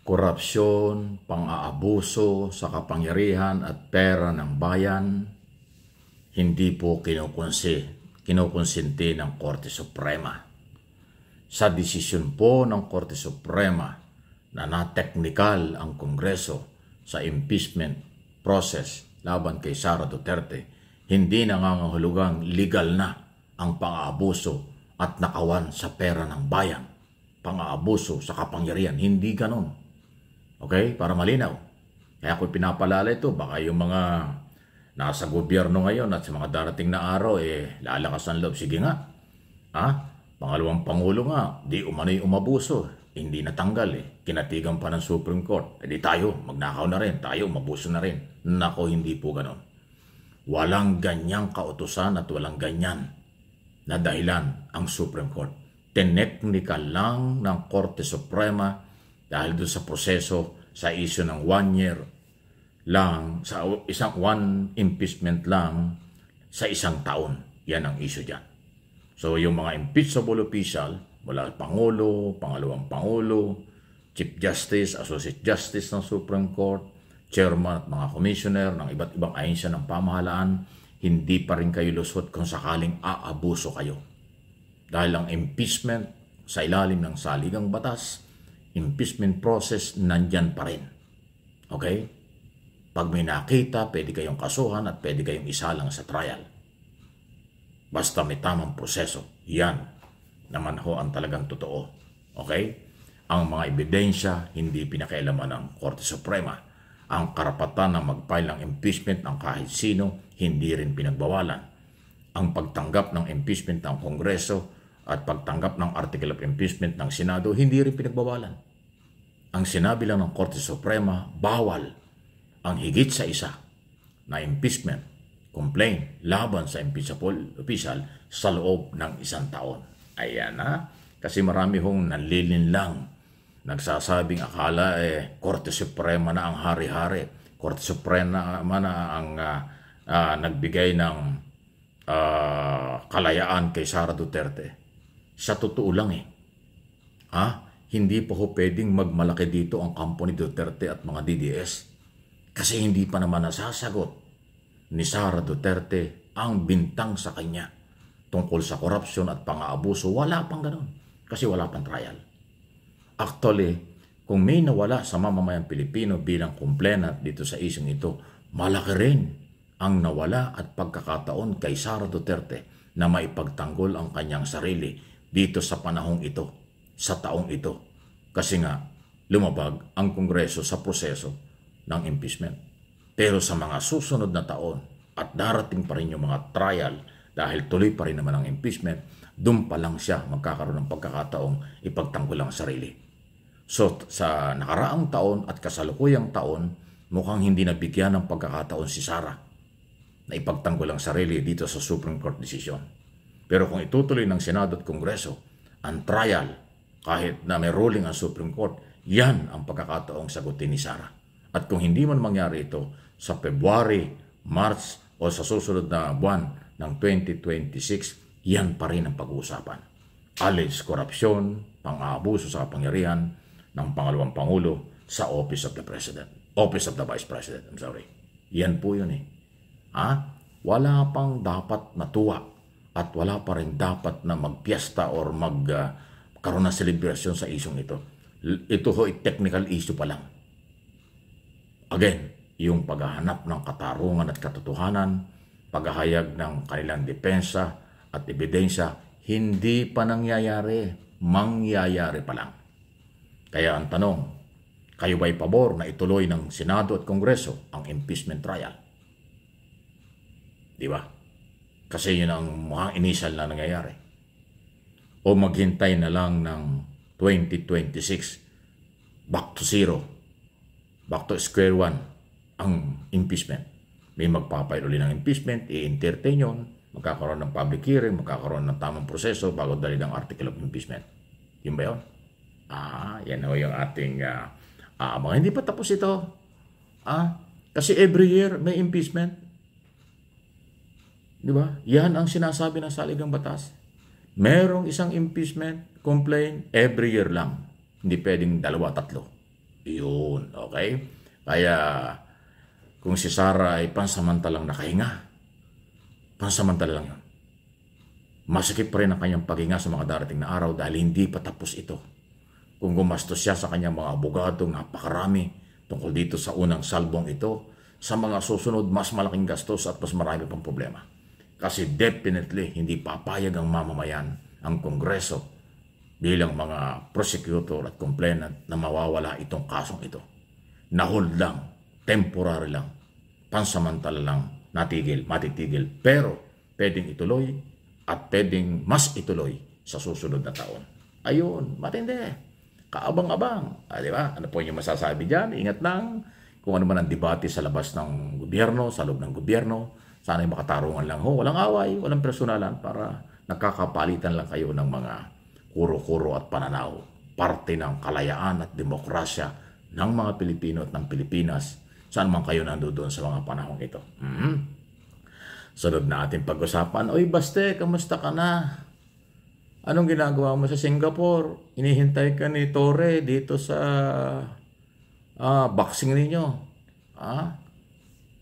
korupsyon, pang-aabuso sa kapangyarihan at pera ng bayan, hindi po kinukonsinti ng Korte Suprema. Sa desisyon po ng Korte Suprema na na-technical ang Kongreso sa impeachment process laban kay Sara Duterte, hindi nangangahulugang legal na ang pang-aabuso at nakawan sa pera ng bayan. Pang-aabuso sa kapangyarihan, hindi ganon. Okay? Para malinaw. Kaya ako pinapalala ito, baka yung mga nasa gobyerno ngayon at sa mga darating na araw, lalakas ang loob. Sige nga. Pangalawang Pangulo nga, di umano'y umabuso. Hindi natanggal Kinatigan pa ng Supreme Court. Di tayo, magnakaw na rin. Tayo, umabuso na rin. Nako, hindi po ganon. Walang ganyang kautusan at walang ganyan na dahilan ang Supreme Court. Technical lang ng Korte Suprema dahil doon sa proseso sa issue ng 1 year lang, sa isang one impeachment lang sa isang taon. Yan ang issue dyan. So yung mga impeachable official, mula Pangulo, Pangalawang Pangulo, Chief Justice, Associate Justice ng Supreme Court, Chairman at mga Commissioner ng iba't ibang ahensya ng pamahalaan, hindi pa rin kayo lusot kung sakaling aabuso kayo. Dahil ang impeachment sa ilalim ng saligang batas, impeachment process nandyan pa rin. Okay? Pag may nakita, pwede kayong kasuhan at pwede kayong isalang sa trial. Basta may tamang proseso. Yan naman ho ang talagang totoo. Okay? Ang mga ebidensya hindi pinakailaman ng Korte Suprema. Ang karapatan na mag-file ng impeachment ng kahit sino, hindi rin pinagbawalan. Ang pagtanggap ng impeachment ng Kongreso at pagtanggap ng Article of Impeachment ng Senado, hindi rin pinagbawalan. Ang sinabi lang ng Korte Suprema, bawal ang higit sa isa na impeachment, complaint, laban sa impeachable official sa loob ng 1 taon. Ayan kasi marami hong nanlilinlang, nagsasabing akala Korte Suprema na ang hari-hari. Korte Suprema na ang nagbigay ng kalayaan kay Sara Duterte. Sa totoo lang hindi pa ho pwedeng magmalaki dito ang kampo ni Duterte at mga DDS. Kasi hindi pa naman nasasagot ni Sara Duterte ang bintang sa kanya tungkol sa korupsyon at pang-aabuso. Wala pang ganun. Kasi wala pang trial. Actually, kung may nawala sa mamamayang Pilipino bilang complainant dito sa isyung ito, malaki rin ang nawala at pagkakataon kay Sara Duterte na maipagtanggol ang kanyang sarili dito sa panahong ito, sa taong ito. Kasi nga, lumabag ang Kongreso sa proseso ng impeachment. Pero sa mga susunod na taon at darating pa rin yung mga trial dahil tuloy pa rin naman ang impeachment, doon pa lang siya magkakaroon ng pagkakataong ipagtanggol ang sarili. So sa nakaraang taon at kasalukuyang taon, mukhang hindi nabigyan ng pagkakataon si Sara na ipagtanggol ang sarili dito sa Supreme Court decision. Pero kung itutuloy ng Senado at Kongreso ang trial, kahit na may ruling ang Supreme Court, yan ang pagkakataong sagutin ni Sara. At kung hindi man mangyari ito sa February, March o sa susunod na buwan ng 2026, yan pa rin ang pag-uusapan. Alleged korupsyon, pang-aabuso sa kapangyarihan ng Pangalawang Pangulo sa Office of the President. Office of the Vice President, I'm sorry. Yan po yun Wala pang dapat natuwa at wala pa rin dapat na magpiesta or magkaroon ng celebration sa isyong ito. Ito ho ay technical issue pa lang. Again, yung paghahanap ng katarungan at katotohanan, paghahayag ng kanilang depensa at ebidensya, hindi pa nangyayari, mangyayari pa lang. Kaya ang tanong, kayo ba'y pabor na ituloy ng Senado at Kongreso ang impeachment trial? Di ba? Kasi yun ang mukhang initial na nangyayari. O maghintay na lang ng 2026, back to zero, back to square one, ang impeachment. May magpapail uli ng impeachment, i-entertain yun, magkakaroon ng public hearing, magkakaroon ng tamang proseso bago dali ng article of impeachment. Yun ba yun? Yan o yung ating mga hindi pa tapos ito. Kasi every year may impeachment. Di ba? Yan ang sinasabi ng saligang batas. Merong isang impeachment complaint every year lang. Hindi pwedeng 2, 3. Yun, okay? Kaya kung si Sara ay pansamantalang nakahinga, pansamantala lang yun. Masakit pa rin ang kanyang paghinga sa mga darating na araw dahil hindi pa tapos ito. Kung gumastos siya sa kanyang mga abogadong napakarami tungkol dito sa unang salbong ito, sa mga susunod mas malaking gastos at mas marami pang problema. Kasi definitely hindi papayag ang mamamayan, ang Kongreso, bilang mga prosecutor at complainant na mawawala itong kasong ito. Na-hold lang, temporary lang, pansamantala lang, matitigil. Pero pwedeng ituloy at pwedeng mas ituloy sa susunod na taon. Ayun, matindi. Kaabang-abang. Di ba? Ano po yung masasabi dyan? Ingat lang. Kung ano man ang debate sa labas ng gobyerno, sa loob ng gobyerno, sana'y makatarungan lang ho. Walang away, walang personalan para nagkakapalitan lang kayo ng mga kuro-kuro at pananaw. Parte ng kalayaan at demokrasya ng mga Pilipino at ng Pilipinas. Saan man kayo nandoon sa mga panahon ito. Sunod na ating pag-usapan, oy Baste, kamusta ka na? Anong ginagawa mo sa Singapore? Inihintay ka ni Torre dito sa boxing ninyo.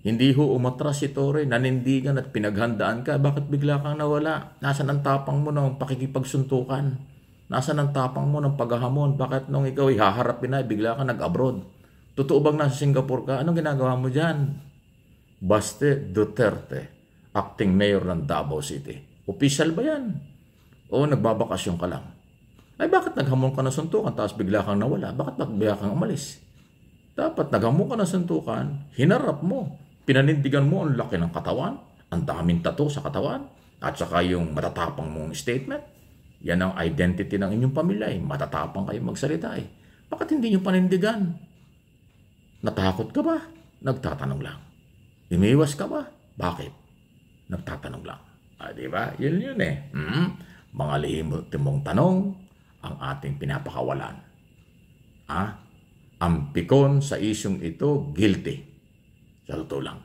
Hindi ho umatras si Torre, nanindigan at pinaghandaan ka. Bakit bigla kang nawala? Nasaan ang tapang mo ng pakikipagsuntukan? Nasaan ang tapang mo ng paghahamon? Bakit nung ikaw ay haharapin na, bigla ka nag-abroad? Totoo bang nasa Singapore ka? Anong ginagawa mo dyan? Baste Duterte, acting mayor ng Davao City. Official ba yan? O nagbabakasyon ka lang? Ay bakit naghamon ka na suntukan tapos bigla kang nawala? Bakit bigla kang umalis? Dapat naghamon ka na suntukan, hinarap mo, pinanindigan mo ang laki ng katawan, ang daming tato sa katawan, at saka yung matatapang mong statement. Yan ang identity ng inyong pamilya. Matatapang kayo magsalita. Bakit hindi nyo panindigan? Natakot ka ba? Nagtatanong lang. Umiwas ka ba? Bakit? Nagtatanong lang. Diba? Yun Mga lehitimong tanong ang ating pinapakawalan. Ang pikon sa isyong ito, guilty. Sa totoo lang.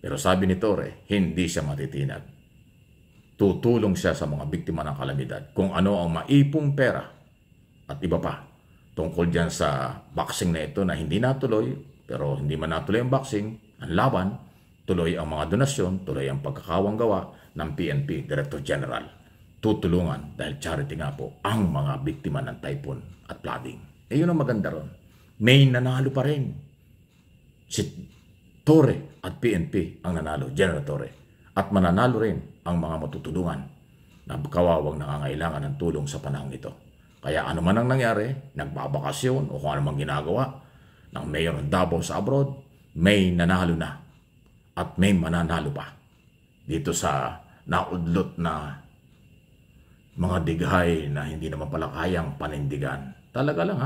Pero sabi ni Torre, hindi siya matitinag. Tutulong siya sa mga biktima ng kalamidad kung ano ang maipong pera at iba pa. Tungkol dyan sa boxing na ito na hindi natuloy, pero hindi man natuloy ang boxing, ang laban, tuloy ang mga donasyon, tuloy ang pagkakawang gawa ng PNP Director General. Tutulungan dahil charity nga po ang mga biktima ng typhoon at flooding. Yun ang maganda ron. May nanalo pa rin. Si Torre at PNP ang nanalo, General Torre. At mananalo rin ang mga matutulungan na kawawang nangangailangan ng tulong sa panahon ito. Kaya ano man ang nangyari, nagbabakasyon o kung ano man ginagawa ng mayor ng Davao sa abroad, may nanalo na. At may mananalo pa dito sa naudlot na mga dighay na hindi naman pala kayang panindigan. Talaga lang